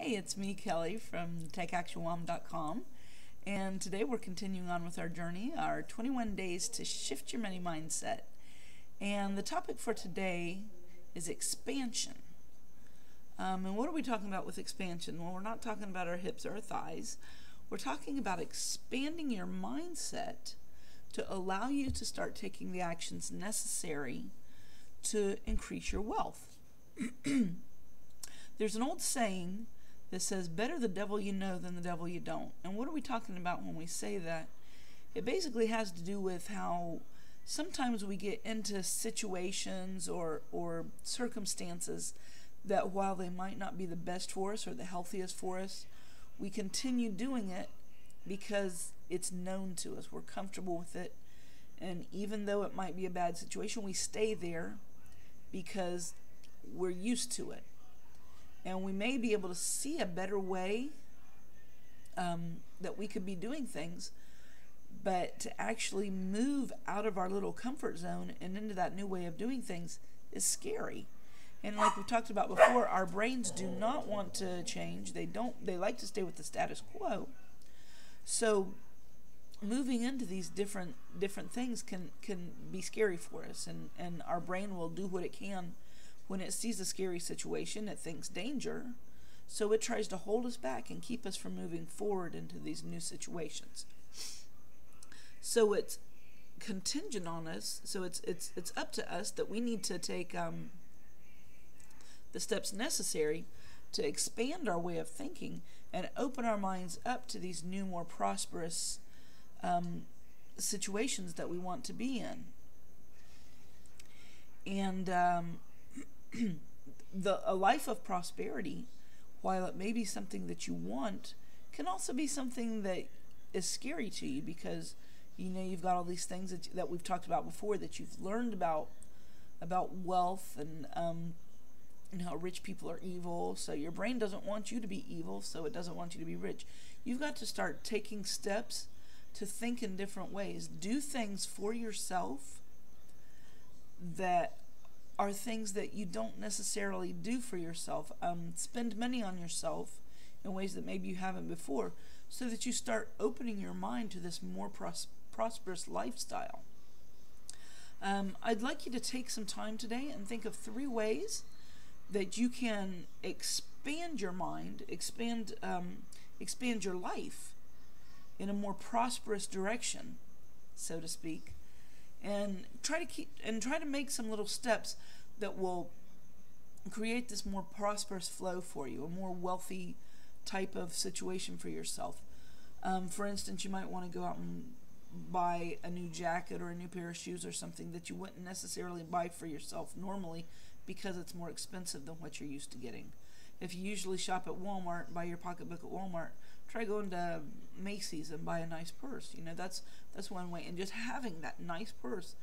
Hey, it's me, Kelly, from TakeActionWOM.com, and today we're continuing on with our journey, our 21 days to shift your money mindset. And the topic for today is expansion. And what are we talking about with expansion? Well, we're not talking about our hips or our thighs. We're talking about expanding your mindset to allow you to start taking the actions necessary to increase your wealth. There's an old saying that says, better the devil you know than the devil you don't. And what are we talking about when we say that? It basically has to do with how sometimes we get into situations or circumstances that while they might not be the best for us or the healthiest for us, we continue doing it because it's known to us. We're comfortable with it. And even though it might be a bad situation, we stay there because we're used to it. And we may be able to see a better way that we could be doing things, but to actually move out of our little comfort zone and into that new way of doing things is scary. And like we talked about before, our brains do not want to change. They like to stay with the status quo. So moving into these different things can be scary for us, and our brain will do what it can. When it sees a scary situation, it thinks danger, so it tries to hold us back and keep us from moving forward into these new situations. So it's contingent on us, so it's up to us that we need to take the steps necessary to expand our way of thinking and open our minds up to these new, more prosperous situations that we want to be in. And a life of prosperity, while it may be something that you want, can also be something that is scary to you because you've got all these things that we've talked about before, that you've learned about wealth and how rich people are evil. So your brain doesn't want you to be evil, so it doesn't want you to be rich. You've got to start taking steps to think in different ways. Do things for yourself that are things that you don't necessarily do for yourself. Spend money on yourself in ways that maybe you haven't before, so that you start opening your mind to this more prosperous lifestyle. I'd like you to take some time today and think of 3 ways that you can expand your mind, expand your life in a more prosperous direction, so to speak. And try to make some little steps that will create this more prosperous flow for you, a more wealthy type of situation for yourself. For instance, you might want to go out and buy a new jacket or a new pair of shoes or something that you wouldn't necessarily buy for yourself normally because it's more expensive than what you're used to getting. If you usually shop at Walmart, buy your pocketbook at Walmart, try going to Macy's and buy a nice purse. That's one way. And just having that nice purse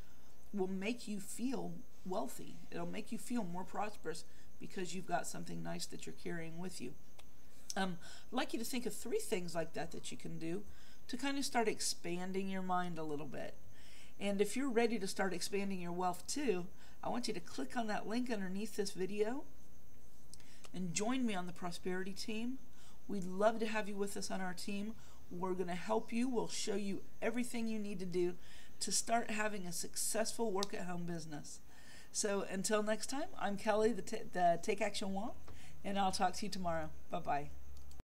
will make you feel wealthy. It'll make you feel more prosperous because you've got something nice that you're carrying with you. I'd like you to think of 3 things like that you can do to kind of start expanding your mind a little bit. And if you're ready to start expanding your wealth too, I want you to click on that link underneath this video and join me on the prosperity team. We'd love to have you with us on our team. We're going to help you. We'll show you everything you need to do to start having a successful work-at-home business. So until next time, I'm Kelly, the Take Action WOM, and I'll talk to you tomorrow. Bye-bye.